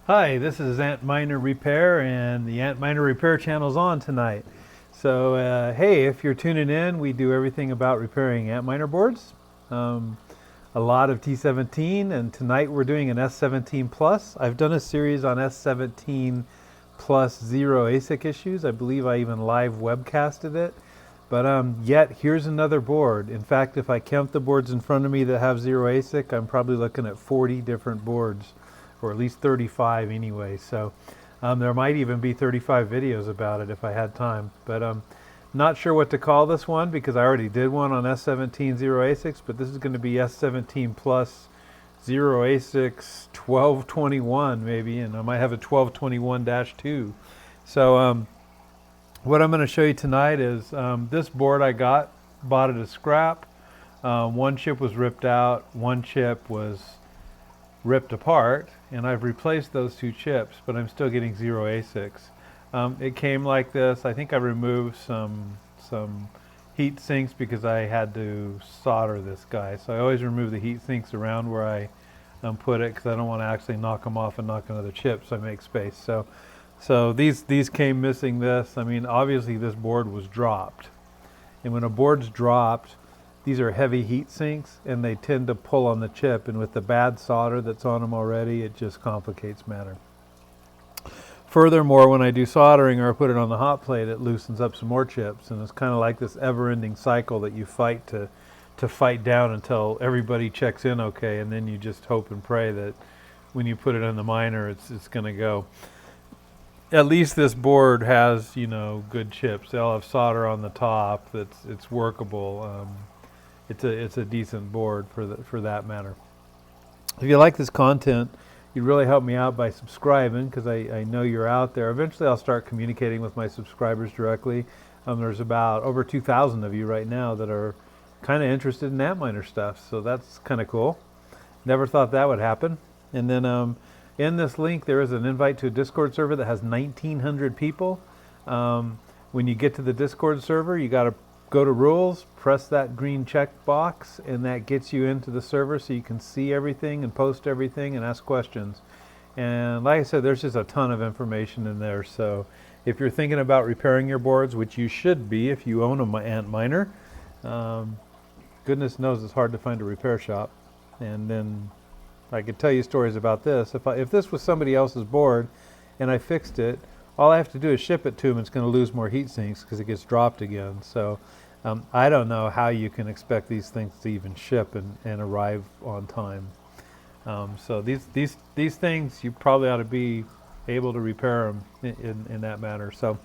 Hi, this is Antminer Repair, and the Antminer Repair channel's on tonight. So, hey, if you're tuning in, we do everything about repairing Antminer boards. A lot of T17, and tonight we're doing an S17 Plus. I've done a series on S17 Plus zero ASIC issues. I believe I even live webcasted it. But yet, here's another board. In fact, if I count the boards in front of me that have zero ASIC, I'm probably looking at 40 different boards, or at least 35 anyway. So there might even be 35 videos about it if I had time. But not sure what to call this one because I already did one on S17 zero ASICs, but this is going to be S17 Plus zero ASICs 1221 maybe, and I might have a 1221-2. So what I'm going to show you tonight is this board I bought at a scrap. One chip was ripped out, one chip was ripped apart, and I've replaced those two chips, but I'm still getting zero ASICs. It came like this. I think I removed some heat sinks because I had to solder this guy. So I always remove the heat sinks around where I put it because I don't want to actually knock them off and knock another chip, so I make space. So these came missing this. I mean, obviously this board was dropped. And when a board's dropped, these are heavy heat sinks and they tend to pull on the chip, and with the bad solder that's on them already, it just complicates matter. Furthermore, when I do soldering or I put it on the hot plate, it loosens up some more chips, and it's kind of like this ever-ending cycle that you fight to fight down until everybody checks in okay, and then you just hope and pray that when you put it in the miner, it's going to go. At least this board has, you know, good chips. They'll have solder on the top. It's workable. It's a decent board for that matter. If you like this content, you'd really help me out by subscribing, because I know you're out there. Eventually I'll start communicating with my subscribers directly. There's about over 2,000 of you right now that are kind of interested in Antminer stuff, so that's kind of cool. Never thought that would happen. And then in this link there is an invite to a Discord server that has 1,900 people. When you get to the Discord server, you got to go to rules, press that green check box, and that gets you into the server so you can see everything and post everything and ask questions. And like I said, there's just a ton of information in there. So if you're thinking about repairing your boards, which you should be if you own an Antminer, goodness knows it's hard to find a repair shop. And then I could tell you stories about this. If this was somebody else's board and I fixed it, all I have to do is ship it to them. It's going to lose more heat sinks because it gets dropped again. So I don't know how you can expect these things to even ship and arrive on time. So these things, you probably ought to be able to repair them in that manner. So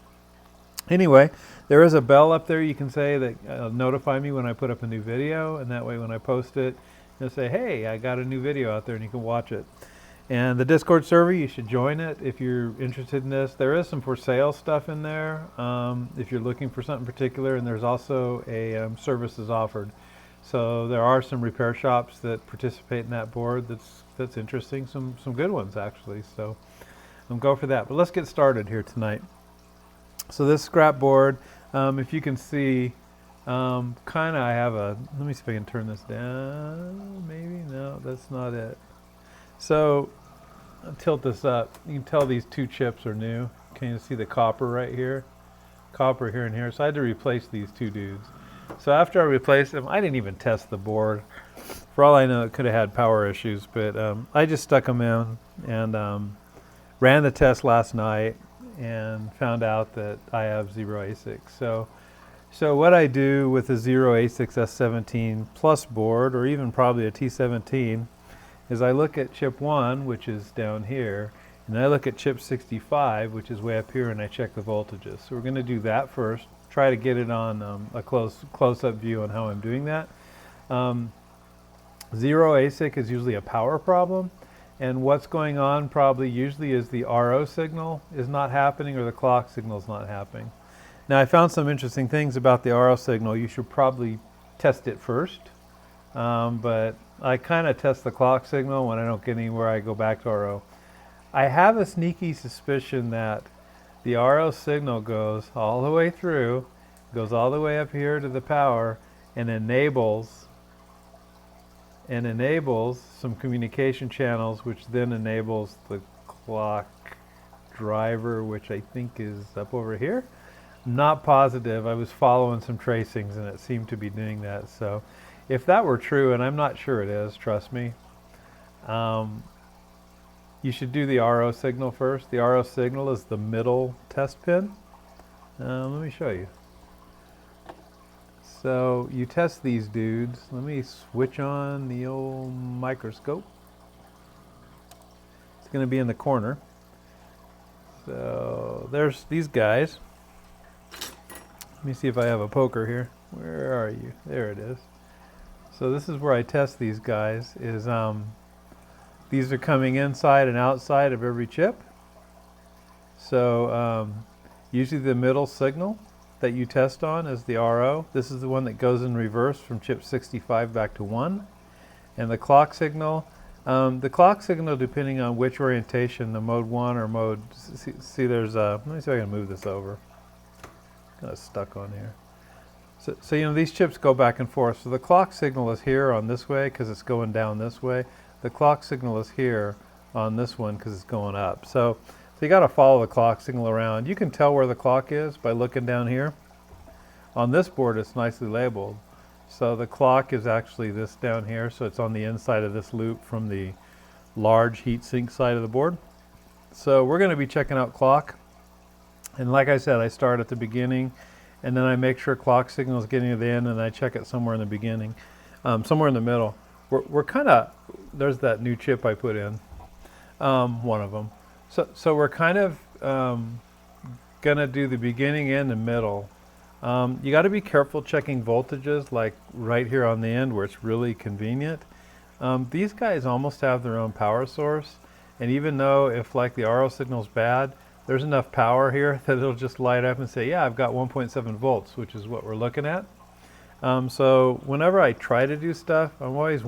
anyway, there is a bell up there you can say that notify me when I put up a new video, and that way when I post it, it'll say, hey, I got a new video out there, and you can watch it. And the Discord server, you should join it if you're interested in this. There is some for sale stuff in there if you're looking for something particular, and there's also a services offered. So there are some repair shops that participate in that board that's interesting, some good ones actually. So go for that. But let's get started here tonight. So this scrap board, if you can see, kind of I have a, let me see if I can turn this down, maybe, no, that's not it. So I'll tilt this up. You can tell these two chips are new. Can you see the copper right here? Copper here and here. So I had to replace these two dudes. So after I replaced them, I didn't even test the board. For all I know, it could have had power issues, but I just stuck them in and ran the test last night and found out that I have zero ASICs. So what I do with a zero ASICs S17 Plus board, or even probably a T17, is I look at chip 1, which is down here, and I look at chip 65, which is way up here, and I check the voltages. So we're going to do that first, try to get it on a close-up view on how I'm doing that. Zero ASIC is usually a power problem, and what's going on probably usually is the RO signal is not happening or the clock signal is not happening. Now I found some interesting things about the RO signal. You should probably test it first, but I kind of test the clock signal. When I don't get anywhere, I go back to RO. I have a sneaky suspicion that the RO signal goes all the way through, goes all the way up here to the power, and enables some communication channels, which then enables the clock driver, which I think is up over here. Not positive. I was following some tracings and it seemed to be doing that. So if that were true, and I'm not sure it is, trust me, you should do the RO signal first. The RO signal is the middle test pin. Let me show you. So you test these dudes. Let me switch on the old microscope. It's going to be in the corner. So there's these guys. Let me see if I have a poker here. Where are you? There it is. So this is where I test these guys. These are coming inside and outside of every chip. So usually the middle signal that you test on is the RO. This is the one that goes in reverse from chip 65 back to 1. And the clock signal, depending on which orientation, the mode 1 or mode, see there's a, let me see if I can move this over. Kind of stuck on here. So you know, these chips go back and forth. So the clock signal is here on this way because it's going down this way. The clock signal is here on this one because it's going up. So you got to follow the clock signal around. You can tell where the clock is by looking down here. On this board, it's nicely labeled. So the clock is actually this down here. So it's on the inside of this loop from the large heatsink side of the board. So we're going to be checking out clock. And like I said, I start at the beginning, and then I make sure clock signal is getting to the end, and I check it somewhere in the beginning, somewhere in the middle. We're kind of, there's that new chip I put in, one of them. So we're kind of gonna do the beginning and the middle. You got to be careful checking voltages, like right here on the end where it's really convenient. These guys almost have their own power source, and even though if like the RO signal's bad, there's enough power here that it'll just light up and say, yeah, I've got 1.7 volts, which is what we're looking at. So whenever I try to do stuff, I'm always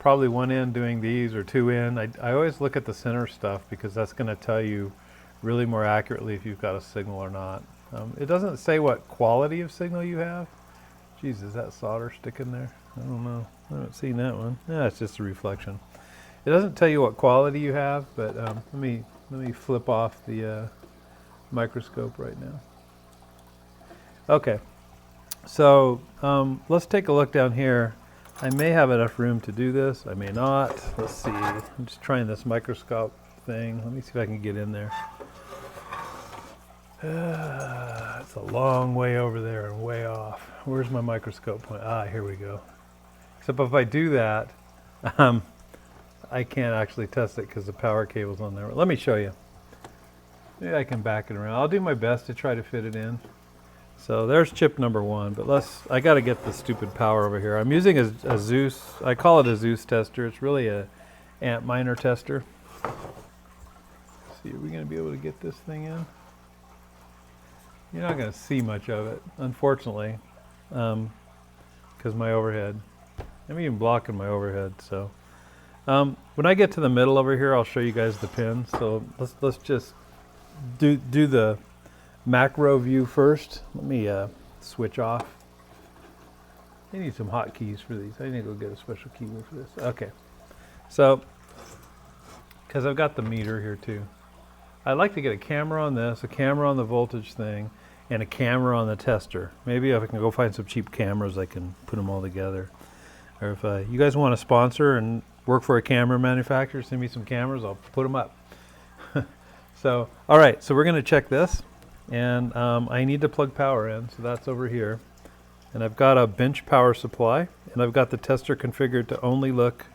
probably one in doing these, or two in. I always look at the center stuff because that's going to tell you really more accurately if you've got a signal or not. It doesn't say what quality of signal you have. Geez, is that solder sticking there? I don't know. I haven't seen that one. Yeah, it's just a reflection. It doesn't tell you what quality you have, but let me flip off the microscope right now. Okay, so let's take a look down here. I may have enough room to do this. I may not. Let's see. I'm just trying this microscope thing. Let me see if I can get in there. It's a long way over there and way off. Where's my microscope point? Here we go. Except if I do that, I can't actually test it because the power cable's on there. Let me show you. Maybe I can back it around. I'll do my best to try to fit it in. So there's chip number 1, but I got to get the stupid power over here. I'm using a Zeus, I call it a Zeus tester. It's really a Antminer tester. Let's see, are we going to be able to get this thing in? You're not going to see much of it, unfortunately, because my overhead. I'm even blocking my overhead. So when I get to the middle over here, I'll show you guys the pins. So let's just do the macro view first. Let me switch off. I need some hotkeys for these. I need to go get a special keyboard for this. Okay, so because I've got the meter here too. I'd like to get a camera on this, a camera on the voltage thing, and a camera on the tester. Maybe if I can go find some cheap cameras, I can put them all together. Or if you guys want to sponsor and work for a camera manufacturer, send me some cameras, I'll put them up. So, all right, so we're going to check this. And I need to plug power in, so that's over here. And I've got a bench power supply, and I've got the tester configured to only look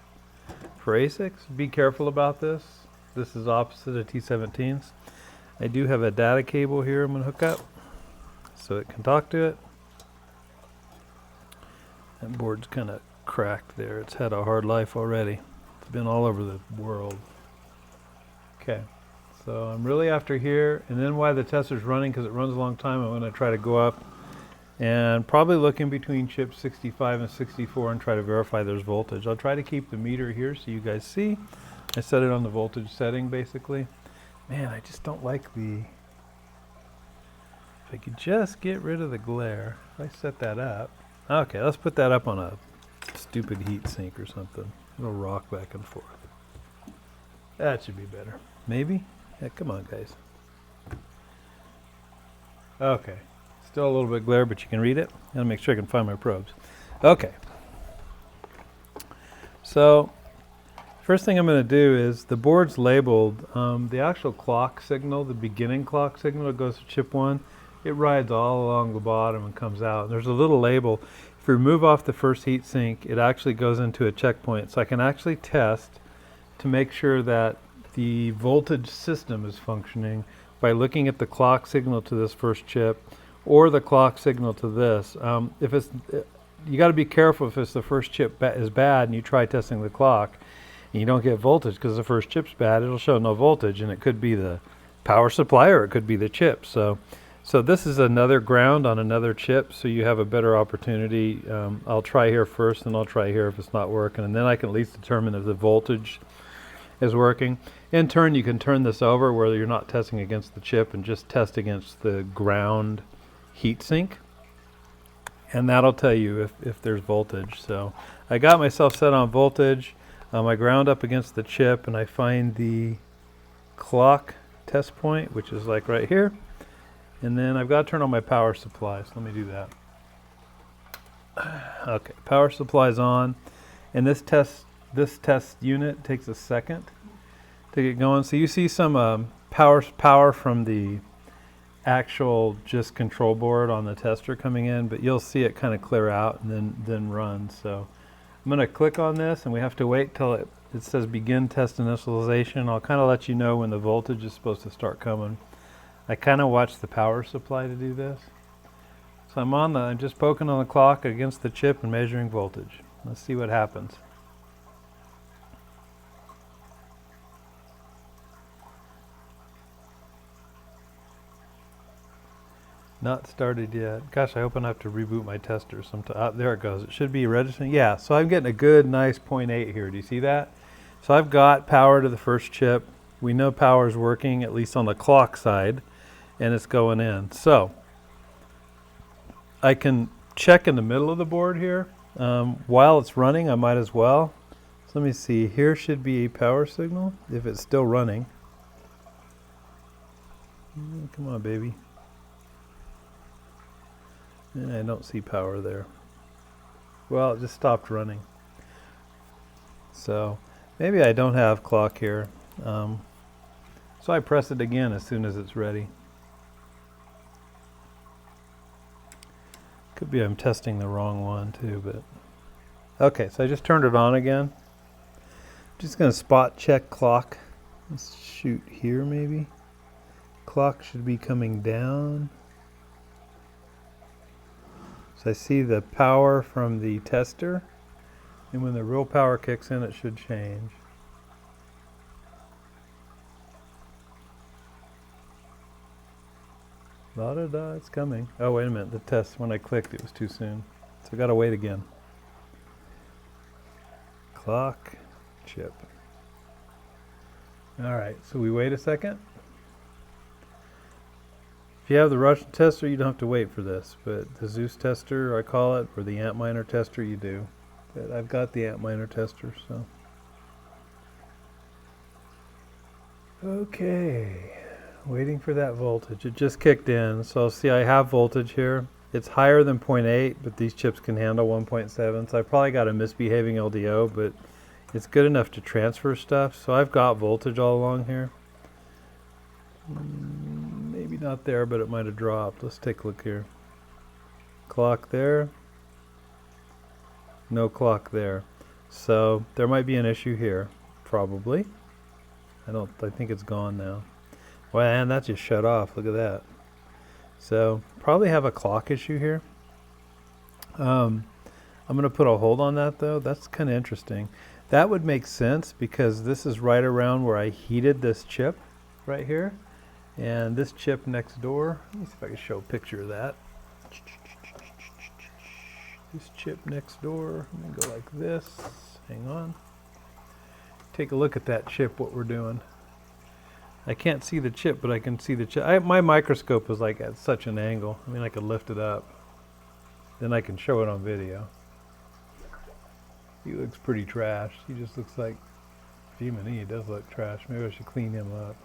for ASICs. Be careful about this. This is opposite of T17s. I do have a data cable here I'm going to hook up so it can talk to it. That board's kind of cracked there. It's had a hard life already. It's been all over the world. Okay. So I'm really after here, and then while the tester's running, because it runs a long time, I'm going to try to go up and probably look in between chips 65 and 64 and try to verify there's voltage. I'll try to keep the meter here so you guys see. I set it on the voltage setting basically. Man, I just don't like if I could just get rid of the glare. If I set that up. Okay, let's put that up on a stupid heat sink or something. It'll rock back and forth. That should be better. Maybe? Yeah, come on, guys. Okay. Still a little bit glare, but you can read it. Gotta make sure I can find my probes. Okay. So, first thing I'm going to do is the board's labeled. The actual clock signal, the beginning clock signal that goes to chip 1, it rides all along the bottom and comes out. There's a little label. If you remove off the first heat sink, it actually goes into a checkpoint. So I can actually test to make sure that the voltage system is functioning by looking at the clock signal to this first chip or the clock signal to this. If it's you got to be careful if it's the first chip is bad and you try testing the clock and you don't get voltage because the first chip's bad, it'll show no voltage, and it could be the power supply or it could be the chip. So this is another ground on another chip, so you have a better opportunity. I'll try here first, and I'll try here if it's not working, and then I can at least determine if the voltage is working. In turn, you can turn this over where you're not testing against the chip and just test against the ground heatsink, and that'll tell you if there's voltage. So I got myself set on voltage. I ground up against the chip, and I find the clock test point, which is like right here. And then I've got to turn on my power supply, so let me do that. Okay, power supply's on, and this test unit takes a second to get going. So you see some power from the actual just control board on the tester coming in, but you'll see it kind of clear out and then run. So I'm going to click on this, and we have to wait till it says begin test initialization. I'll kind of let you know when the voltage is supposed to start coming. I kind of watch the power supply to do this. So I'm just poking on the clock against the chip and measuring voltage. Let's see what happens. Not started yet. Gosh, I hope I don't have to reboot my tester sometime. There it goes. It should be registering. Yeah, so I'm getting a good, nice 0.8 here. Do you see that? So I've got power to the first chip. We know power is working, at least on the clock side, and it's going in. So I can check in the middle of the board here. While it's running, I might as well. So let me see. Here should be a power signal if it's still running. Come on, baby. I don't see power there. Well, it just stopped running. So maybe I don't have clock here. So I press it again as soon as it's ready. Could be I'm testing the wrong one too, but okay, so I just turned it on again. Just gonna spot check clock. Let's shoot here maybe. Clock should be coming down. So I see the power from the tester, and when the real power kicks in, it should change. La-da-da, it's coming. Oh, wait a minute, the test, when I clicked, it was too soon. So I gotta wait again. Clock, chip. All right, so we wait a second. If you have the Russian tester, you don't have to wait for this, but the Zeus tester, I call it, or the Antminer tester, you do. But I've got the Antminer tester, so. Okay, waiting for that voltage. It just kicked in, so see I have voltage here. It's higher than 0.8, but these chips can handle 1.7, so I probably got a misbehaving LDO, but it's good enough to transfer stuff, so I've got voltage all along here. Maybe not there, but it might have dropped. Let's take a look here. Clock there. No clock there. So there might be an issue here, probably. I think it's gone now. Well, and that just shut off. Look at that. So probably have a clock issue here. I'm going to put a hold on that though. That's kind of interesting. That would make sense because this is right around where I heated this chip right here. And this chip next door, let me see if I can show a picture of that. This chip next door, let me go like this. Hang on. Take a look at that chip, what we're doing. I can't see the chip, but I can see the chip. My microscope is like at such an angle. I mean, I could lift it up. Then I can show it on video. He looks pretty trash. He just looks like, if Demon does look trash. Maybe I should clean him up.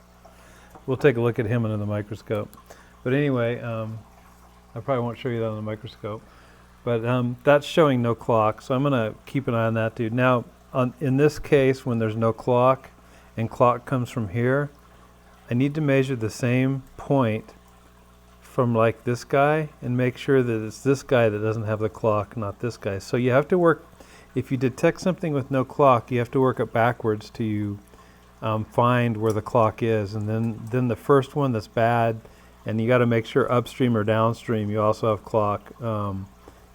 We'll take a look at him under the microscope. But anyway, I probably won't show you that on the microscope. But that's showing no clock, so I'm going to keep an eye on that dude. Now, in this case, when there's no clock and clock comes from here, I need to measure the same point from like this guy and make sure that it's this guy that doesn't have the clock, not this guy. So you have to work, if you detect something with no clock, you have to work it backwards to you find where the clock is. And then the first one that's bad, and you got to make sure upstream or downstream you also have clock,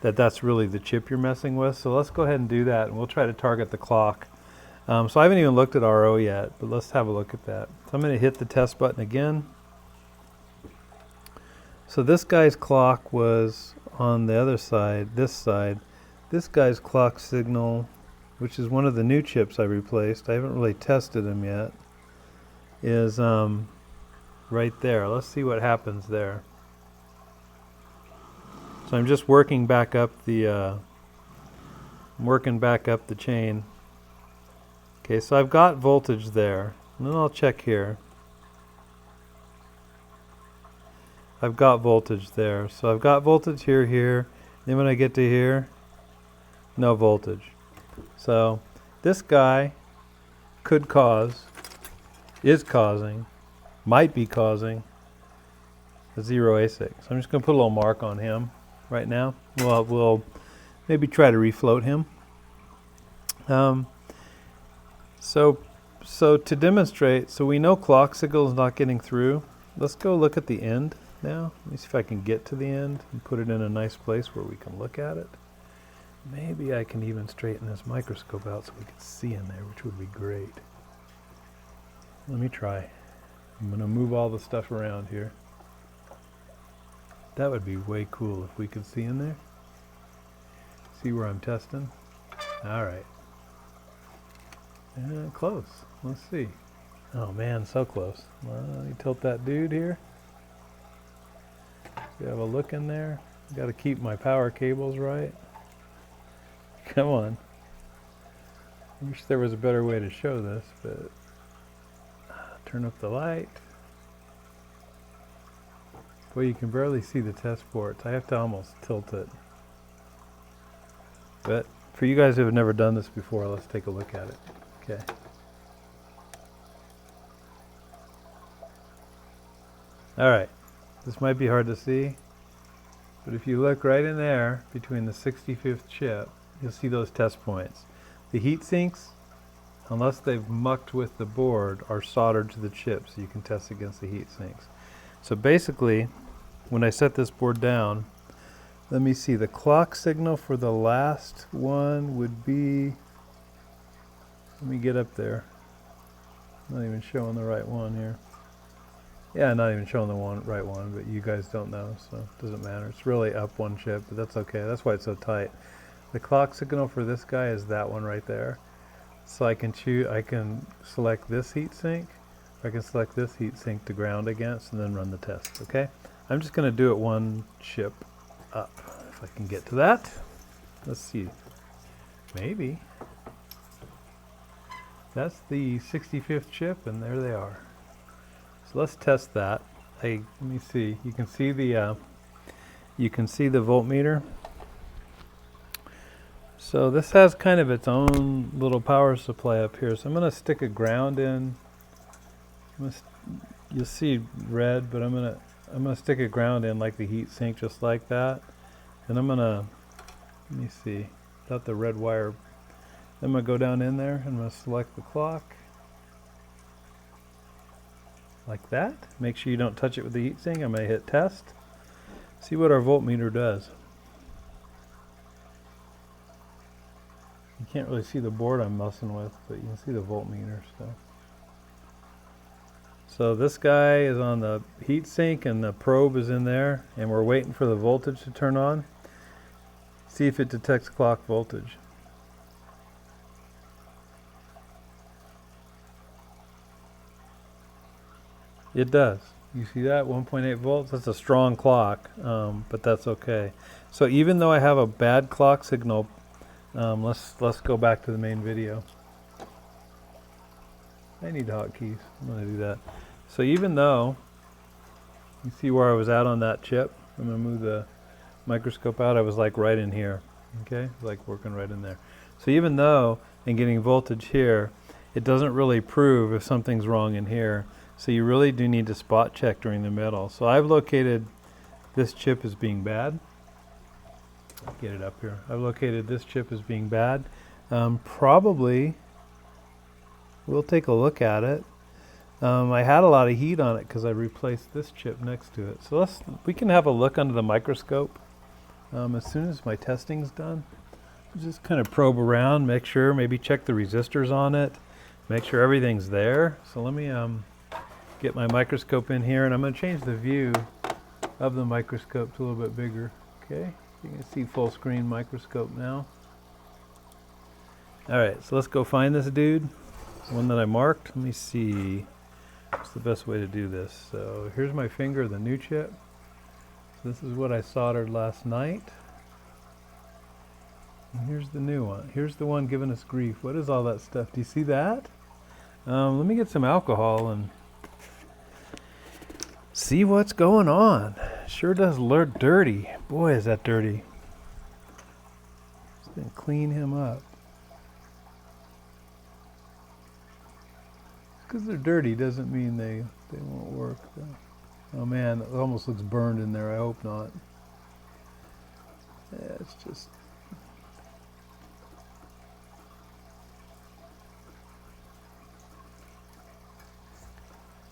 that's really the chip you're messing with. So let's go ahead and do that, and we'll try to target the clock. So I haven't even looked at RO yet, but let's have a look at that. So I'm going to hit the test button again. So this guy's clock was on the other side, this side. This guy's clock signal, which is one of the new chips I replaced, I haven't really tested them yet, is right there. Let's see what happens there. So I'm just working back up the chain. Okay, so I've got voltage there, and then I'll check here. I've got voltage there, so I've got voltage here. Then when I get to here, no voltage. So this guy could cause, is causing, might be causing a zero ASIC. So I'm just going to put a little mark on him right now. We'll maybe try to refloat him. So to demonstrate, so we know clock signal is not getting through. Let's go look at the end now. Let me see if I can get to the end and put it in a nice place where we can look at it. Maybe I can even straighten this microscope out so we can see in there, which would be great. Let me try. I'm going to move all the stuff around here. That would be way cool if we could see in there. See where I'm testing. All right. Close. Let's see. Oh man, so close. Well, let me tilt that dude here. So have a look in there. Got to keep my power cables right. Come on. I wish there was a better way to show this, but turn up the light. Boy, you can barely see the test ports. I have to almost tilt it. But for you guys who have never done this before, let's take a look at it. Okay. Alright, this might be hard to see, but if you look right in there between the 65th chip, you'll see those test points. The heat sinks, unless they've mucked with the board, are soldered to the chip so you can test against the heat sinks. So basically, when I set this board down, let me see, the clock signal for the last one would be, let me get up there. Not even showing the right one here. Yeah, not even showing the right one, but you guys don't know, so it doesn't matter. It's really up one chip, but that's okay. That's why it's so tight. The clock signal for this guy is that one right there. So I can select this heat sink. I can select this heat sink to ground against and then run the test, okay? I'm just going to do it one chip up, if I can get to that. Let's see. Maybe. That's the 65th chip, and there they are. So let's test that. Let me see. You can see the voltmeter. So this has kind of its own little power supply up here. So I'm going to stick a ground in. You'll see red, but I'm gonna stick a ground in like the heat sink, just like that. And I'm gonna, let me see, without the red wire. I'm gonna go down in there and I'm gonna select the clock. Like that. Make sure you don't touch it with the heat sink. I'm gonna hit test. See what our voltmeter does. You can't really see the board I'm messing with, but you can see the voltmeter. So this guy is on the heat sink and the probe is in there, and we're waiting for the voltage to turn on. See if it detects clock voltage. It does. You see that? 1.8 volts. That's a strong clock, but that's okay. So even though I have a bad clock signal, let's go back to the main video. I need hotkeys. I'm going to do that. So even though, you see where I was at on that chip? I'm going to move the microscope out. I was like right in here. Okay? Like working right in there. So even though I'm getting voltage here, it doesn't really prove if something's wrong in here. So you really do need to spot check during the middle. So I've located this chip as being bad. Get it up here. I've located this chip as being bad. Probably we'll take a look at it. I had a lot of heat on it because I replaced this chip next to it. So we can have a look under the microscope as soon as my testing's done. Just kind of probe around, make sure, maybe check the resistors on it, make sure everything's there. So let me get my microscope in here, and I'm going to change the view of the microscope to a little bit bigger. Okay, you can see full screen microscope now. Alright, so let's go find this dude, the one that I marked. Let me see what's the best way to do this. So here's my finger, the new chip. So this is what I soldered last night. And here's the new one. Here's the one giving us grief. What is all that stuff? Do you see that? Let me get some alcohol and see what's going on. Sure does look dirty. Boy, is that dirty. Just gonna clean him up. Because they're dirty doesn't mean they won't work. Oh man, it almost looks burned in there. I hope not. Yeah, it's just...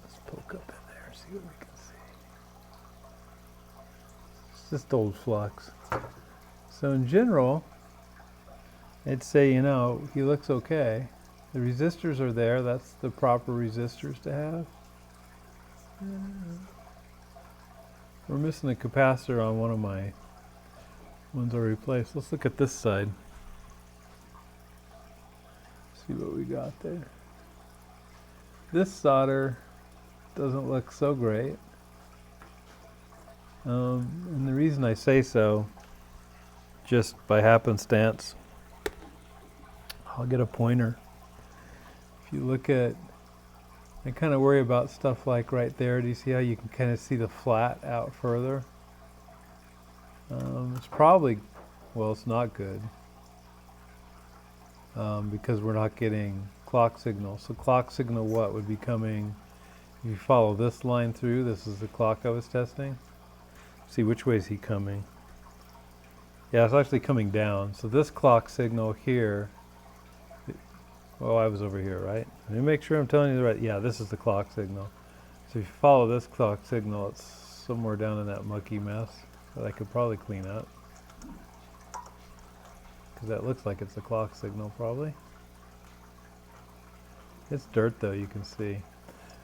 Let's poke up in there, see what we can see. It's just old flux. So in general, I'd say, you know, he looks okay. The resistors are there. That's the proper resistors to have. We're missing a capacitor on one of my ones I replaced. Let's look at this side. See what we got there. This solder doesn't look so great. And the reason I say so, just by happenstance, I'll get a pointer. If you look at, I kind of worry about stuff like right there. Do you see how you can kind of see the flat out further? It's probably, well, it's not good because we're not getting clock signal. So clock signal what would be coming, if you follow this line through, this is the clock I was testing. See, which way is he coming? Yeah, it's actually coming down. So this clock signal here, oh, I was over here, right? Let me make sure I'm telling you the right. Yeah, this is the clock signal. So if you follow this clock signal, it's somewhere down in that mucky mess that I could probably clean up. Because that looks like it's a clock signal, probably. It's dirt, though, you can see.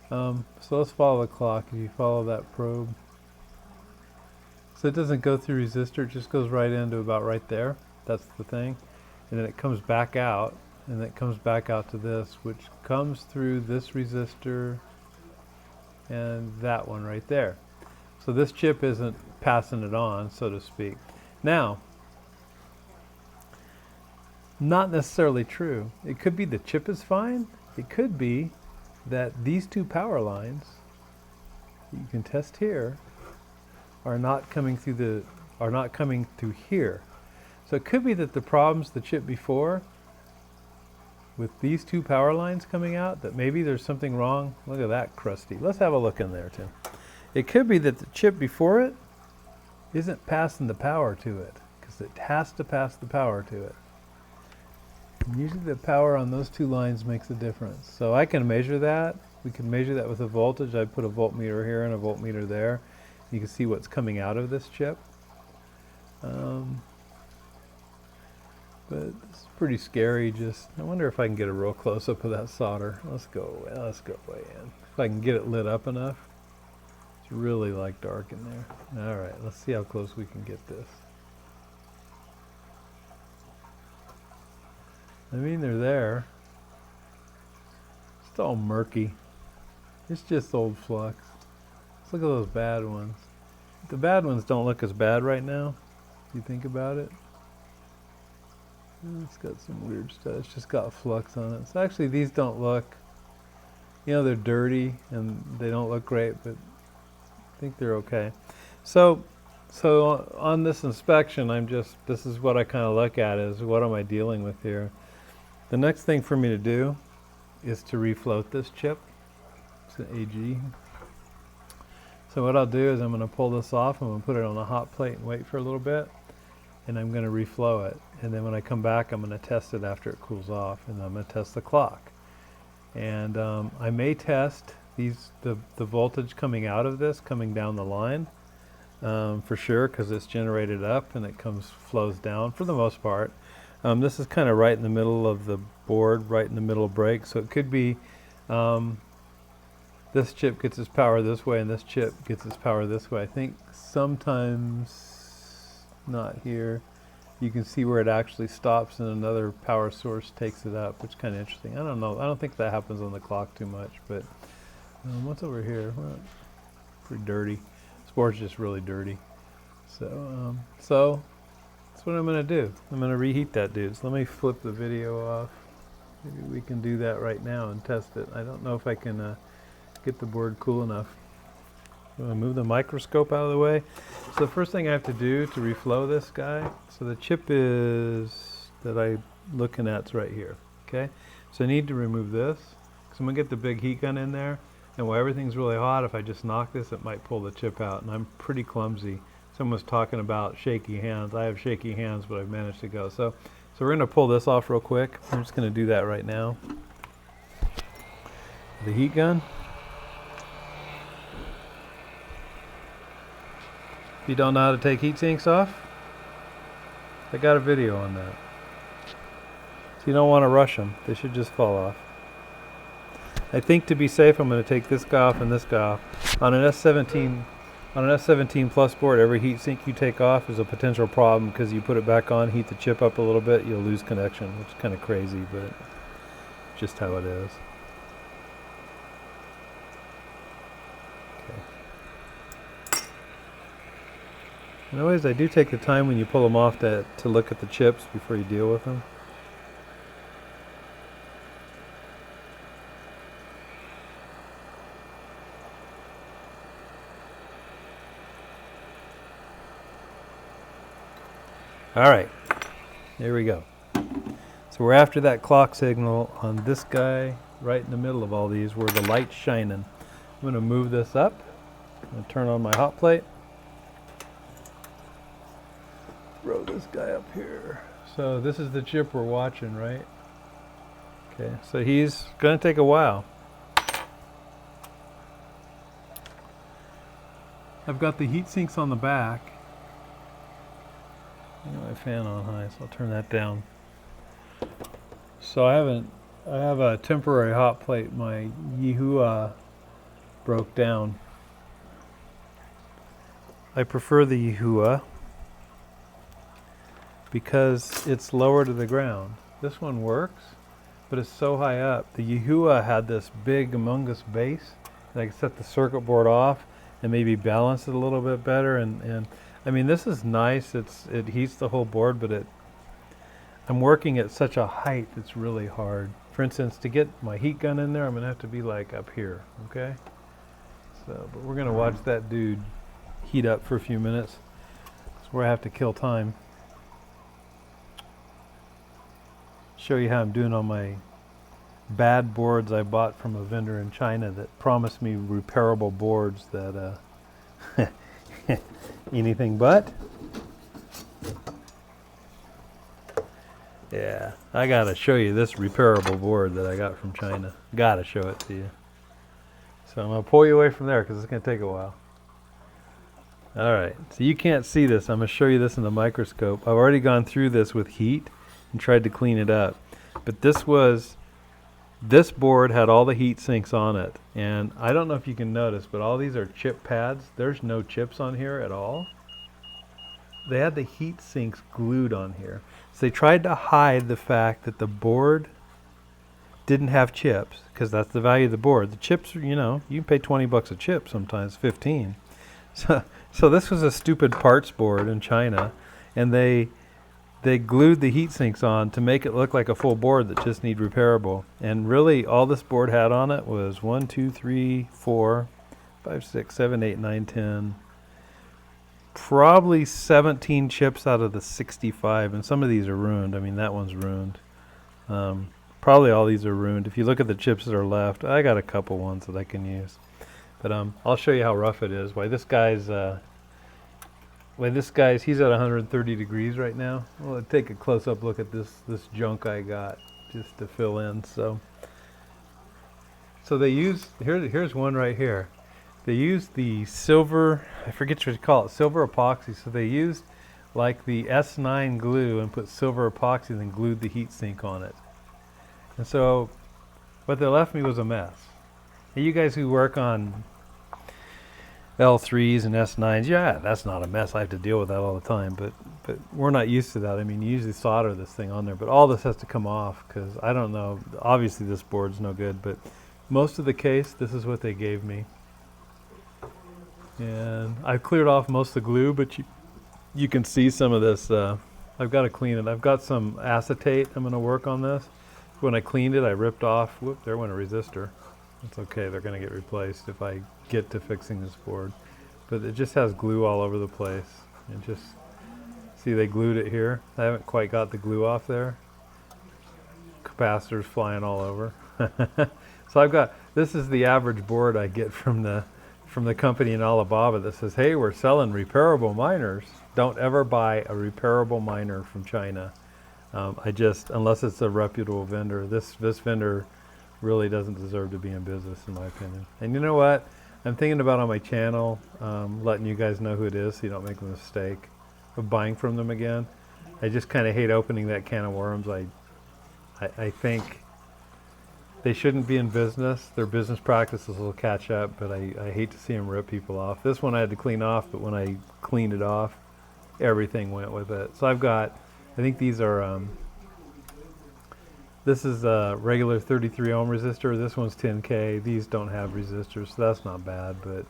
So let's follow the clock. If you follow that probe. So it doesn't go through resistor, it just goes right into about right there. That's the thing. And then it comes back out. And that comes back out to this, which comes through this resistor and that one right there. So this chip isn't passing it on, so to speak. Now, not necessarily true. It could be the chip is fine. It could be that these two power lines that you can test here are not coming through here. So it could be that the problem's the chip before with these two power lines coming out, that maybe there's something wrong. Look at that crusty. Let's have a look in there, Tim. It could be that the chip before it isn't passing the power to it, because it has to pass the power to it. And usually the power on those two lines makes a difference. So I can measure that. We can measure that with a voltage. I put a voltmeter here and a voltmeter there. You can see what's coming out of this chip. But it's pretty scary. Just, I wonder if I can get a real close up of that solder. Let's go way in. If I can get it lit up enough. It's really like dark in there. All right, let's see how close we can get this. I mean, they're there. It's all murky. It's just old flux. Let's look at those bad ones. The bad ones don't look as bad right now, if you think about it. It's got some weird stuff. It's just got flux on it. So actually these don't look You know, they're dirty and they don't look great, but I think they're okay. So on this inspection, this is what I kind of look at is what am I dealing with here. The next thing for me to do is to refloat this chip. It's an AG. So what I'll do is I'm going to pull this off, I'm going to put it on a hot plate and wait for a little bit, and I'm going to reflow it. And then when I come back, I'm going to test it after it cools off, and I'm going to test the clock. And I may test the voltage coming out of this, coming down the line, for sure, because it's generated up and it flows down for the most part. This is kind of right in the middle of the board, right in the middle of break, so it could be this chip gets its power this way and this chip gets its power this way. I think sometimes, not here, you can see where it actually stops and another power source takes it up, which is kind of interesting. I don't know. I don't think that happens on the clock too much, but what's over here? Well, pretty dirty. This board's just really dirty. So that's what I'm going to do. I'm going to reheat that, dude. So let me flip the video off. Maybe we can do that right now and test it. I don't know if I can get the board cool enough. I'm going to move the microscope out of the way. So the first thing I have to do to reflow this guy, so the chip is that I'm looking at is right here. Okay, so I need to remove this because I'm going to get the big heat gun in there, and while everything's really hot, if I just knock this, it might pull the chip out, and I'm pretty clumsy. Someone's talking about shaky hands. I have shaky hands, but I've managed to go. So we're going to pull this off real quick. I'm just going to do that right now. The heat gun. If you don't know how to take heat sinks off, I got a video on that. So you don't want to rush them. They should just fall off. I think to be safe, I'm going to take this guy off and this guy off. On an S17 Plus board, every heat sink you take off is a potential problem because you put it back on, heat the chip up a little bit, you'll lose connection, which is kind of crazy, but just how it is. And always, I do take the time when you pull them off to look at the chips before you deal with them. All right, there we go. So we're after that clock signal on this guy right in the middle of all these where the light's shining. I'm going to move this up. I'm going to turn on my hot plate. Throw this guy up here. So this is the chip we're watching, right? Okay, so he's going to take a while. I've got the heat sinks on the back. I got my fan on high, so I'll turn that down. So I have a temporary hot plate. My Yihua broke down. I prefer the Yihua because it's lower to the ground. This one works, but it's so high up. The Yihua had this big humongous base that I could set the circuit board off and maybe balance it a little bit better. And I mean, this is nice. It heats the whole board, but I'm working at such a height it's really hard. For instance, to get my heat gun in there, I'm gonna have to be like up here, okay? So, but we're gonna watch that dude heat up for a few minutes. That's where I have to kill time. Show you how I'm doing on my bad boards I bought from a vendor in China that promised me repairable boards that anything but. Yeah, I gotta show you this repairable board that I got from China. Gotta show it to you. So I'm gonna pull you away from there because it's gonna take a while. All right, so you can't see this. I'm gonna show you this in the microscope. I've already gone through this with heat and tried to clean it up. But this board had all the heat sinks on it. And I don't know if you can notice, but all these are chip pads. There's no chips on here at all. They had the heat sinks glued on here. So they tried to hide the fact that the board didn't have chips, because that's the value of the board. The chips, you know, you can pay 20 bucks a chip sometimes, 15. So this was a stupid parts board in China, and they they glued the heat sinks on to make it look like a full board that just need repairable. And really, all this board had on it was 1, 2, 3, 4, 5, 6, 7, 8, 9, 10. Probably 17 chips out of the 65, and some of these are ruined. I mean, that one's ruined. Probably all these are ruined. If you look at the chips that are left, I got a couple ones that I can use. But I'll show you how rough it is. Why this guy's he's at 130 degrees right now. Well, let's take a close-up look at this junk I got just to fill in. So they use here's one right here. They used the silver, I forget what you call it, silver epoxy. So they used like the S9 glue and put silver epoxy and then glued the heat sink on it. And so what they left me was a mess. And you guys who work on L3s and S9s, yeah, that's not a mess. I have to deal with that all the time, but we're not used to that. I mean, you usually solder this thing on there, but all this has to come off because I don't know. Obviously, this board's no good, but most of the case, this is what they gave me. And I cleared off most of the glue, but you can see some of this. I've got to clean it. I've got some acetate. I'm going to work on this. When I cleaned it, I ripped off. Whoop! There went a resistor. It's okay. They're going to get replaced if I get to fixing this board. But it just has glue all over the place. And just see, they glued it here. I haven't quite got the glue off there. Capacitors flying all over. So I've got, this is the average board I get from the company in Alibaba that says, hey, we're selling repairable miners. Don't ever buy a repairable miner from China. Unless it's a reputable vendor. This vendor really doesn't deserve to be in business, in my opinion. And you know what? I'm thinking about on my channel, letting you guys know who it is so you don't make a mistake of buying from them again. I just kind of hate opening that can of worms. I think they shouldn't be in business. Their business practices will catch up, but I hate to see them rip people off. This one I had to clean off, but when I cleaned it off, everything went with it. So I've got, I think these are, this is a regular 33 ohm resistor. This one's 10K. These don't have resistors, so that's not bad. But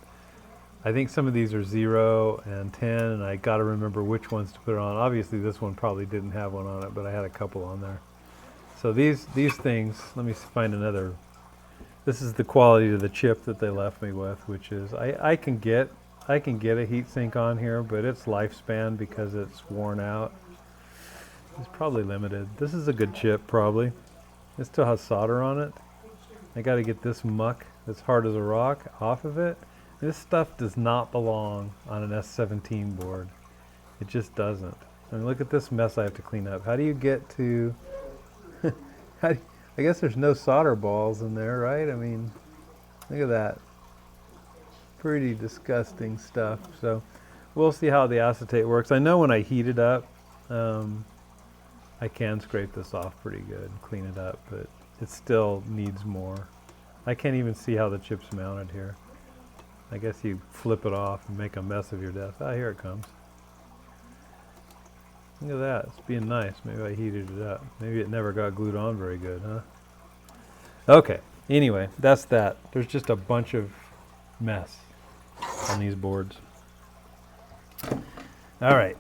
I think some of these are 0 and 10, and I got to remember which ones to put on. Obviously, this one probably didn't have one on it, but I had a couple on there. So these things, let me find another. This is the quality of the chip that they left me with, which is I can get a heat sink on here, but its lifespan, because it's worn out, is probably limited. This is a good chip, probably. It still has solder on it. I got to get this muck that's hard as a rock off of it. This stuff does not belong on an S17 board. It just doesn't. I mean, look at this mess I have to clean up. How do you get to... I guess there's no solder balls in there, right? I mean, look at that. Pretty disgusting stuff. So we'll see how the acetate works. I know when I heat it up, I can scrape this off pretty good and clean it up, but it still needs more. I can't even see how the chip's mounted here. I guess you flip it off and make a mess of your desk. Ah, here it comes. Look at that, it's being nice. Maybe I heated it up. Maybe it never got glued on very good, huh? Okay, anyway, that's that. There's just a bunch of mess on these boards. All right,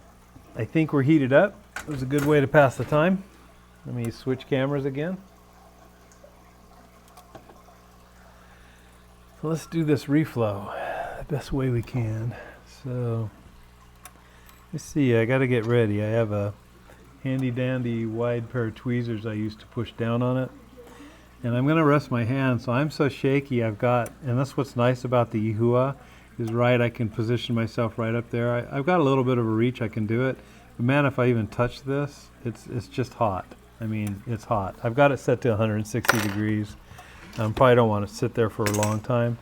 I think we're heated up. It was a good way to pass the time. Let me switch cameras again. So let's do this reflow the best way we can. So let's see, I got to get ready. I have a handy dandy wide pair of tweezers I used to push down on it. And I'm going to rest my hand, so I'm so shaky. I've got, and that's what's nice about the Ihua, is right, I can position myself right up there. I've got a little bit of a reach, I can do it. But man, if I even touch this, it's just hot. I mean, it's hot. I've got it set to 160 degrees. Probably don't want to sit there for a long time.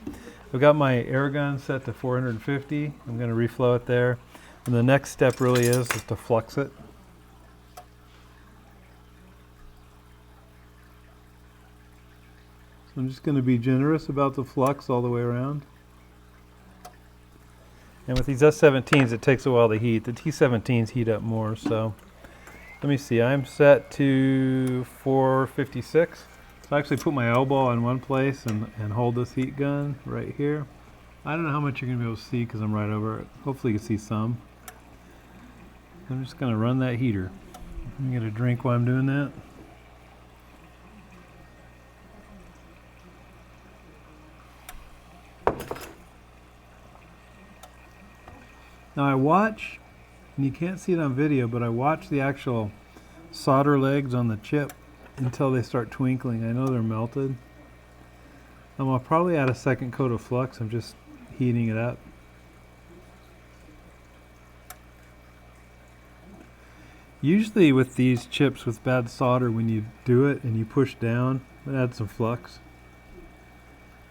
I've got my air gun set to 450. I'm going to reflow it there. And the next step really is to flux it. So I'm just going to be generous about the flux all the way around. And with these S17s, it takes a while to heat. The T17s heat up more, so let me see. I'm set to 456. So I actually put my elbow in one place and hold this heat gun right here. I don't know how much you're going to be able to see because I'm right over it. Hopefully you can see some. I'm just going to run that heater. Let me get a drink while I'm doing that. Now I watch, and you can't see it on video, but I watch the actual solder legs on the chip until they start twinkling. I know they're melted. I'll probably add a second coat of flux. I'm just heating it up. Usually with these chips with bad solder, when you do it and you push down, add some flux,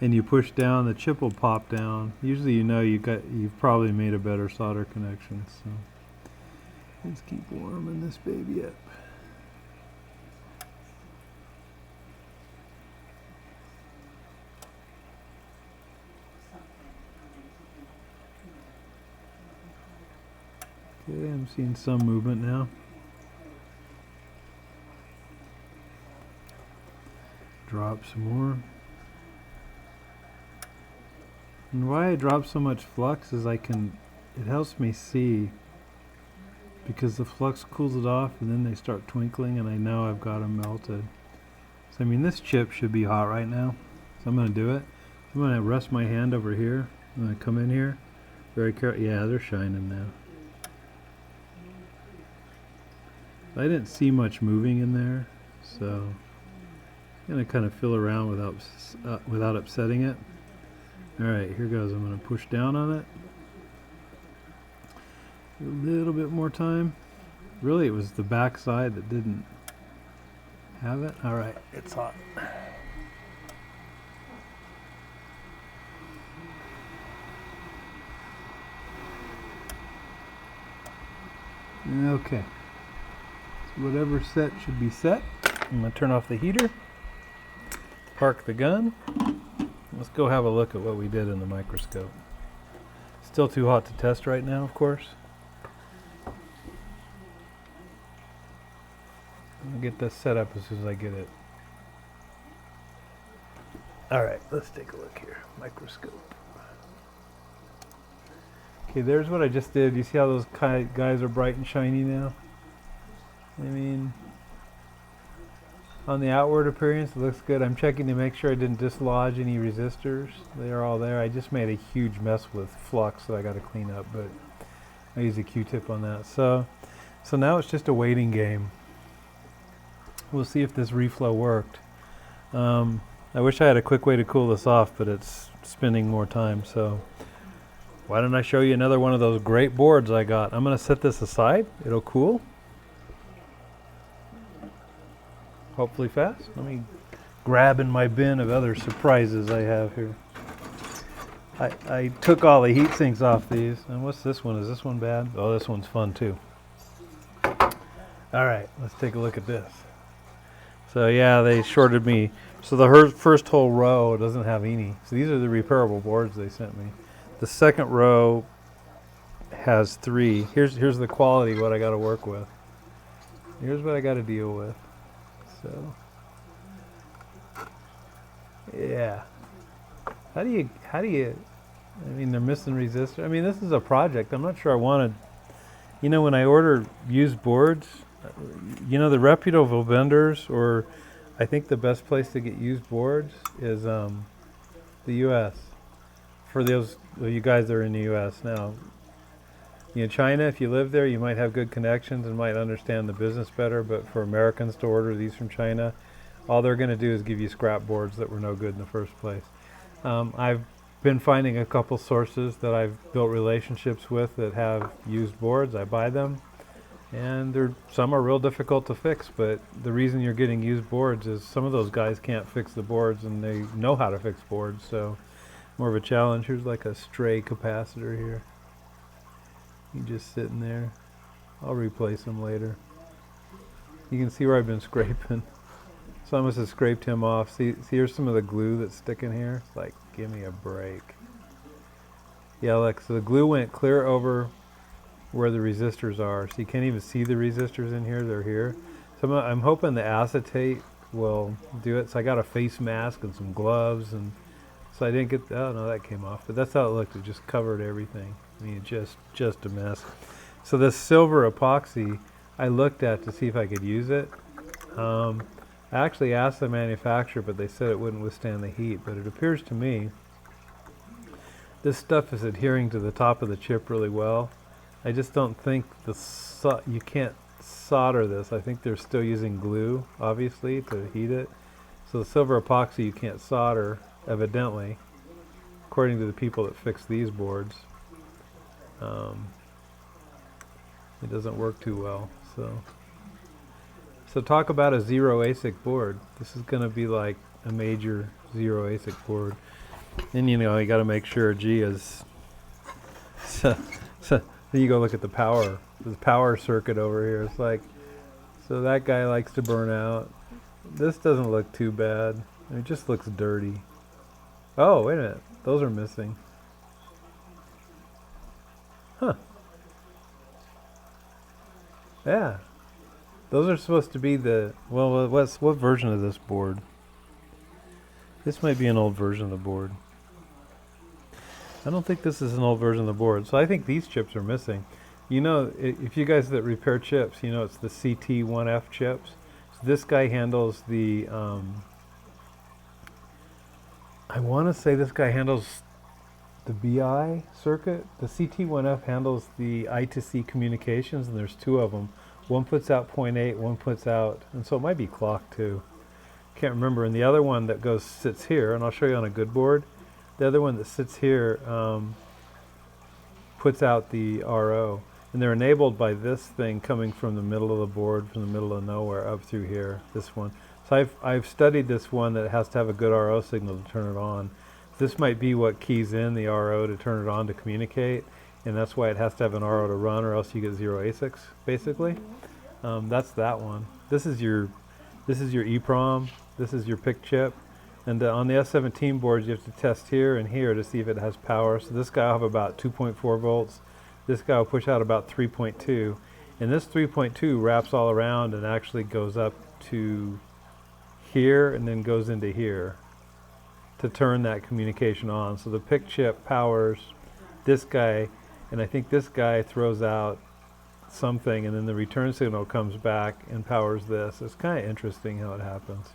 and you push down, the chip will pop down. Usually you know you've probably made a better solder connection. So let's keep warming this baby up. Okay, I'm seeing some movement now. Drop some more. And why I drop so much flux is it helps me see, because the flux cools it off and then they start twinkling and I know I've got them melted. So I mean, this chip should be hot right now, so I'm going to do it. I'm going to rest my hand over here. I'm going to come in here very carefully. Yeah, they're shining now. I didn't see much moving in there, so I'm going to kind of feel around without upsetting it. Alright, here goes. I'm going to push down on it. A little bit more time. Really, it was the back side that didn't have it. Alright, it's hot. Okay. So whatever set should be set. I'm going to turn off the heater. Park the gun. Let's go have a look at what we did in the microscope. Still too hot to test right now, of course. I'll get this set up as soon as I get it. Alright, let's take a look here. Microscope. Okay, there's what I just did. You see how those guys are bright and shiny now? I mean, on the outward appearance, it looks good. I'm checking to make sure I didn't dislodge any resistors. They are all there. I just made a huge mess with flux that I got to clean up, but I use a Q-tip on that. So now it's just a waiting game. We'll see if this reflow worked. I wish I had a quick way to cool this off, but it's spending more time. So why don't I show you another one of those great boards I got? I'm going to set this aside. It'll cool. Hopefully fast. Let me grab in my bin of other surprises I have here. I took all the heat sinks off these. And what's this one? Is this one bad? Oh, this one's fun too. Alright, let's take a look at this. So yeah, they shorted me. So the first whole row doesn't have any. So these are the repairable boards they sent me. The second row has 3. Here's the quality, what I got to work with. Here's what I got to deal with. So, yeah. How do you, I mean, they're missing resistors. I mean, this is a project. I'm not sure I wanted, you know, when I order used boards, you know, the reputable vendors, or I think the best place to get used boards is the U.S. For those of you guys that are in the U.S. now. You know, China, if you live there, you might have good connections and might understand the business better, but for Americans to order these from China, all they're going to do is give you scrap boards that were no good in the first place. I've been finding a couple sources that I've built relationships with that have used boards. I buy them, and some are real difficult to fix, but the reason you're getting used boards is some of those guys can't fix the boards, and they know how to fix boards, so more of a challenge. Here's like a stray capacitor here. He's just sitting there. I'll replace him later. You can see where I've been scraping. So I must have scraped him off. See, here's some of the glue that's sticking here. It's like, give me a break. Yeah, look, so the glue went clear over where the resistors are. So you can't even see the resistors in here. They're here. So I'm hoping the acetate will do it. So I got a face mask and some gloves, and so I didn't get, oh no, that came off. But that's how it looked. It just covered everything. I mean, just a mess. So this silver epoxy, I looked at to see if I could use it. I actually asked the manufacturer, but they said it wouldn't withstand the heat. But it appears to me this stuff is adhering to the top of the chip really well. I just don't think you can't solder this. I think they're still using glue, obviously, to heat it. So the silver epoxy you can't solder, evidently, according to the people that fix these boards. It doesn't work too well. So talk about a zero ASIC board. This is going to be like a major zero ASIC board. And you know, you got to make sure G is. So then you go look at the power circuit over here. It's like, so that guy likes to burn out. This doesn't look too bad. It just looks dirty. Oh, wait a minute. Those are missing. Huh. Yeah. Those are supposed to be the, well, what version of this board? This might be an old version of the board. I don't think this is an old version of the board. So I think these chips are missing. You know, if you guys that repair chips, you know it's the CT1F chips. So this guy handles the, I want to say this guy handles the BI circuit. The CT1F handles the I2C communications, and there's two of them. One puts out 0.8, one puts out, and so it might be clock too. Can't remember. And the other one that sits here, and I'll show you on a good board. The other one that sits here puts out the RO, and they're enabled by this thing coming from the middle of the board, from the middle of nowhere up through here. This one. So I've studied this one that has to have a good RO signal to turn it on. This might be what keys in the RO to turn it on to communicate, and that's why it has to have an RO to run, or else you get zero ASICs basically. That's that one. This is your EEPROM. This is your PIC chip. And on the S17 boards, you have to test here and here to see if it has power. So this guy will have about 2.4 volts. This guy will push out about 3.2. And this 3.2 wraps all around and actually goes up to here and then goes into here to turn that communication on. So the PIC chip powers this guy, and I think this guy throws out something, and then the return signal comes back and powers this. It's kind of interesting how it happens.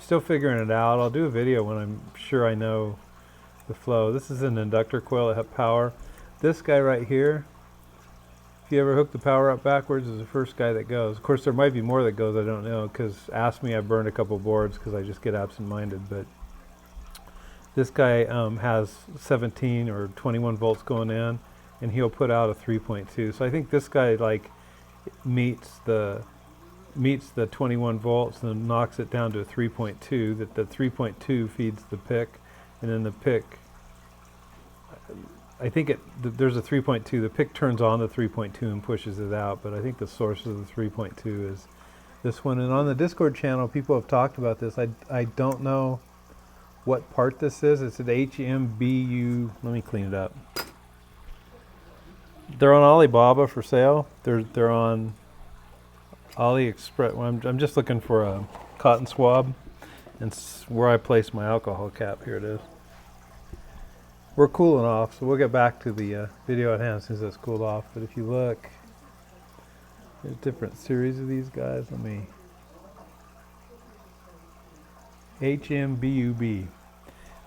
Still figuring it out. I'll do a video when I'm sure I know the flow. This is an inductor coil that has power. This guy right here, if you ever hook the power up backwards, is the first guy that goes. Of course, there might be more that goes, I don't know, because ask me, I burned a couple boards because I just get absent-minded. But this guy has 17 or 21 volts going in, and he'll put out a 3.2. So I think this guy like meets the 21 volts and then knocks it down to a 3.2. That the 3.2 feeds the PIC, and then the PIC, I think there's a 3.2. The PIC turns on the 3.2 and pushes it out, but I think the source of the 3.2 is this one. And on the Discord channel, people have talked about this. I don't know what part this is. It's an HMBU. Let me clean it up. They're on Alibaba for sale. They're on AliExpress. Well, I'm just looking for a cotton swab, and where I place my alcohol cap. Here it is. We're cooling off, so we'll get back to the video at hand as soon as it's cooled off. But if you look, there's different series of these guys. Let me. HMBUB.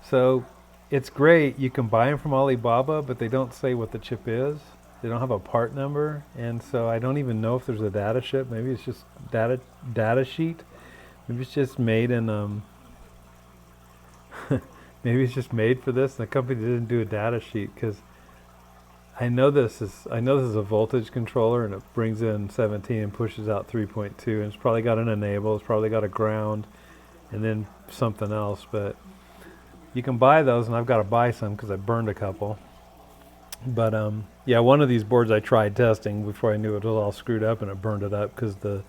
So it's great. You can buy them from Alibaba, but they don't say what the chip is. They don't have a part number, and so I don't even know if there's a data sheet. Maybe it's just data sheet. Maybe it's just made in maybe it's just made for this, and the company didn't do a data sheet, because I know this is a voltage controller, and it brings in 17 and pushes out 3.2, and it's probably got an enable, it's probably got a ground, and then something else. But you can buy those, and I've got to buy some because I burned a couple. But yeah, one of these boards I tried testing before I knew it was all screwed up, and it burned it up because the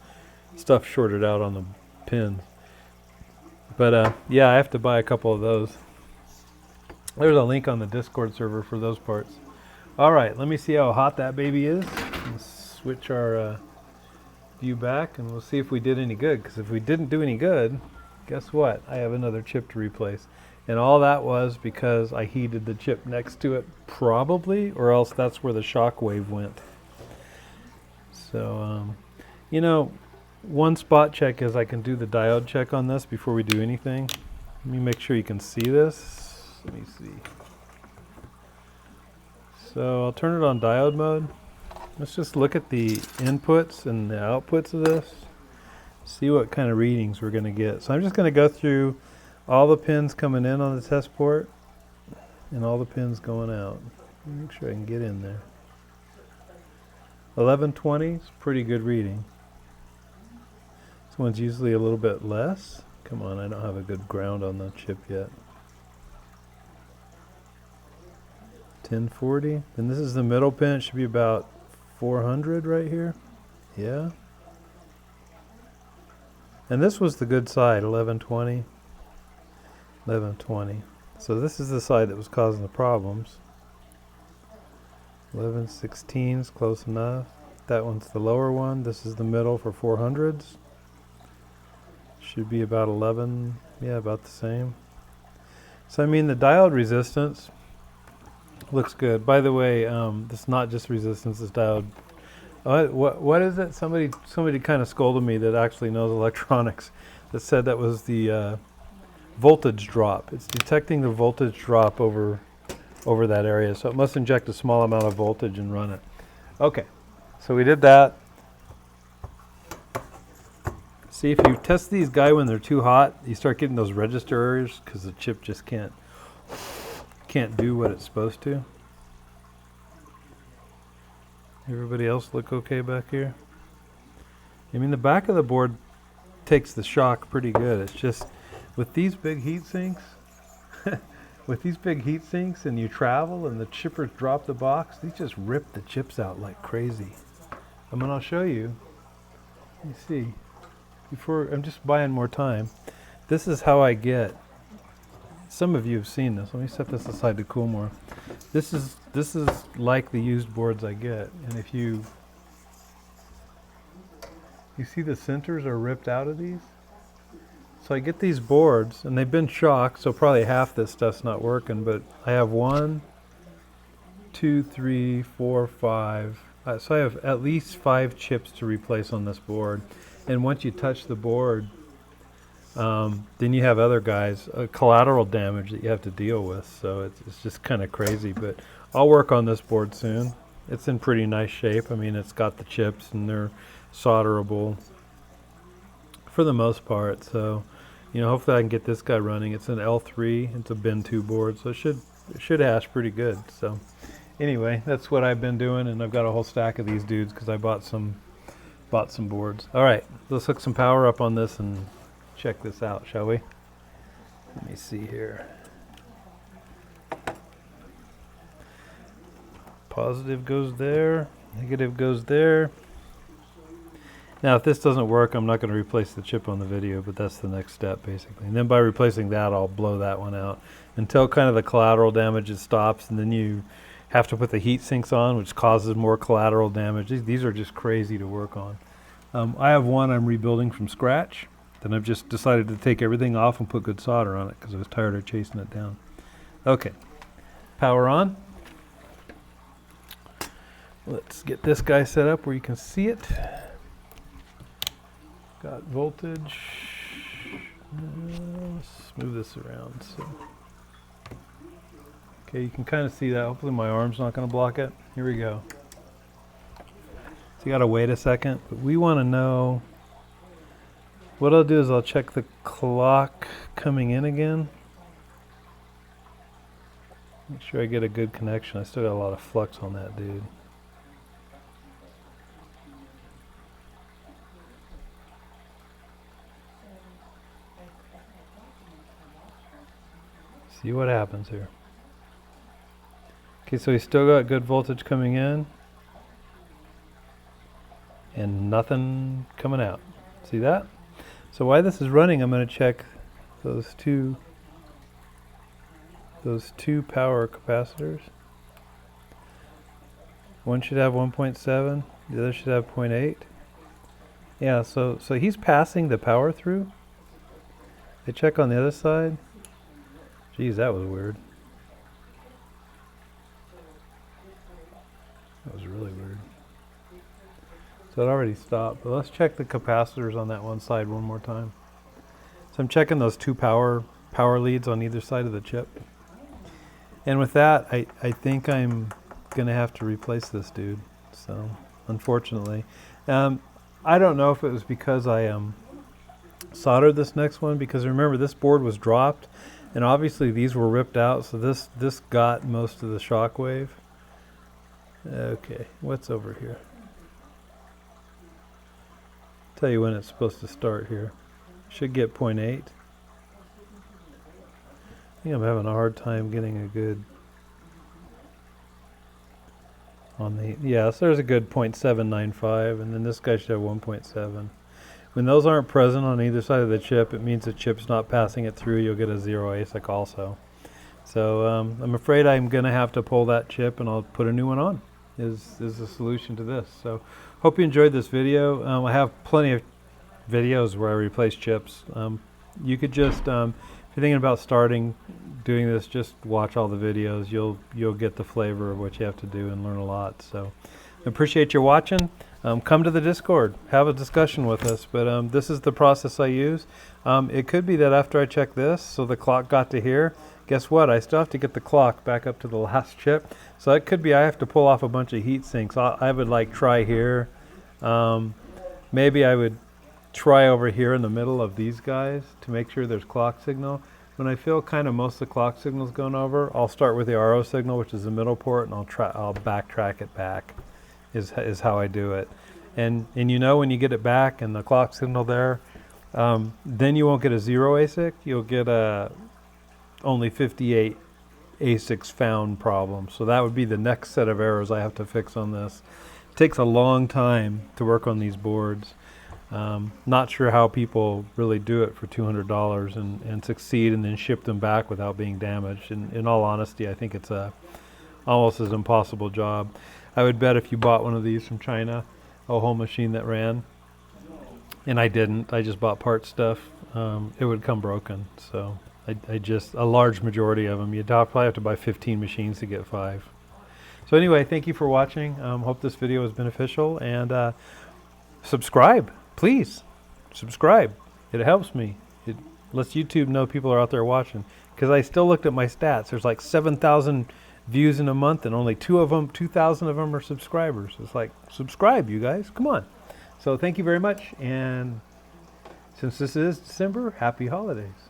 stuff shorted out on the pins. But yeah, I have to buy a couple of those. There's a link on the Discord server for those parts. All right, let me see how hot that baby is. Let's switch our view back, and we'll see if we did any good. Because if we didn't do any good, guess what? I have another chip to replace. And all that was because I heated the chip next to it, probably, or else that's where the shock wave went. So You know, one spot check is I can do the diode check on this before we do anything. Let me make sure you can see this. Let me see. So I'll turn it on diode mode. Let's just look at the inputs and the outputs of this. See what kind of readings we're going to get. So I'm just going to go through all the pins coming in on the test port and all the pins going out. Make sure I can get in there. 1120 is pretty good reading. This one's usually a little bit less. Come on, I don't have a good ground on the chip yet. 1040. And this is the middle pin. It should be about 400 right here. Yeah. And this was the good side, 1120. 1120. So this is the side that was causing the problems. 1116 is close enough. That one's the lower one. This is the middle for 400s. Should be about 11. Yeah, about the same. So I mean the diode resistance looks good. By the way, it's not just resistance, it's diode. What is it? Somebody kind of scolded me that actually knows electronics that said that was the voltage drop. It's detecting the voltage drop over that area, so it must inject a small amount of voltage and run it. Okay, so we did that. See, if you test these guys when they're too hot, you start getting those register errors because the chip just can't do what it's supposed to. Everybody else look okay back here? I mean, the back of the board takes the shock pretty good. It's just with these big heat sinks, and you travel and the chippers drop the box, these just rip the chips out like crazy. I mean, I'll show you. Let me see. Before, I'm just buying more time. This is how I get. Some of you have seen this. Let me set this aside to cool more. This is like the used boards I get. And if you see the centers are ripped out of these. So I get these boards and they've been shocked, so probably half this stuff's not working, but I have 1, 2, 3, 4, 5. So I have at least 5 chips to replace on this board. And once you touch the board, then you have other guys, collateral damage that you have to deal with. So it's just kind of crazy, but I'll work on this board soon. It's in pretty nice shape. I mean, it's got the chips and they're solderable for the most part. So, you know, hopefully I can get this guy running. It's an L3. It's a bin 2 board, so it should hash pretty good. So anyway, that's what I've been doing, and I've got a whole stack of these dudes because I bought some boards. All right, let's hook some power up on this and check this out, shall we? Let me see here. Positive goes there, negative goes there. Now if this doesn't work, I'm not going to replace the chip on the video, but that's the next step basically. And then by replacing that, I'll blow that one out until kind of the collateral damage stops, and then you have to put the heat sinks on, which causes more collateral damage. These are just crazy to work on. I have one I'm rebuilding from scratch. Then I've just decided to take everything off and put good solder on it because I was tired of chasing it down. Okay, power on. Let's get this guy set up where you can see it. Got voltage. Let's move this around. So. Okay, you can kind of see that. Hopefully my arm's not going to block it. Here we go. So you got to wait a second, but we want to know. What I'll do is I'll check the clock coming in again. Make sure I get a good connection. I still got a lot of flux on that dude. See what happens here. Okay, so we still got good voltage coming in and nothing coming out. See that? So while this is running, I'm going to check those two power capacitors. One should have 1.7, the other should have 0.8. Yeah, so he's passing the power through. They check on the other side. Geez, that was weird. That was really weird. So it already stopped. But let's check the capacitors on that one side one more time. So I'm checking those two power leads on either side of the chip. And with that, I think I'm going to have to replace this dude. So unfortunately. I don't know if it was because I soldered this next one, because remember this board was dropped and obviously these were ripped out, so this got most of the shock wave. Okay, what's over here? Tell you when it's supposed to start here. Should get 0.8. I think I'm having a hard time getting a good on the, yeah, so there's a good 0.795, and then this guy should have 1.7. When those aren't present on either side of the chip, it means the chip's not passing it through. You'll get a 0 ASIC also. So I'm afraid I'm going to have to pull that chip and I'll put a new one on, is the solution to this. So hope you enjoyed this video. I have plenty of videos where I replace chips. You could just, if you're thinking about doing this, just watch all the videos. You'll get the flavor of what you have to do and learn a lot. So I appreciate you watching. Come to the Discord, have a discussion with us, but this is the process I use. It could be that after I check this, so the clock got to here, guess what? I still have to get the clock back up to the last chip. So it could be I have to pull off a bunch of heat sinks. I would like try here. Maybe I would try over here in the middle of these guys to make sure there's clock signal. When I feel kind of most of the clock signals going over, I'll start with the RO signal, which is the middle port, and I'll backtrack it back. Is how I do it. And you know, when you get it back and the clock signal there, then you won't get a 0 ASIC, you'll get a only 58 ASICs found problem. So that would be the next set of errors I have to fix on this. It takes a long time to work on these boards. Not sure how people really do it for $200 and succeed and then ship them back without being damaged. And in all honesty, I think it's almost an impossible job. I would bet if you bought one of these from China, a whole machine that ran, and I didn't, I just bought part stuff, it would come broken. So a large majority of them, you'd probably have to buy 15 machines to get 5. So anyway, thank you for watching. Hope this video was beneficial, and subscribe, please. Subscribe. It helps me. It lets YouTube know people are out there watching, because I still looked at my stats. There's like 7,000 views in a month, and only 2,000 of them are subscribers. It's like, subscribe, you guys, come on. So thank you very much, and since this is December, happy holidays.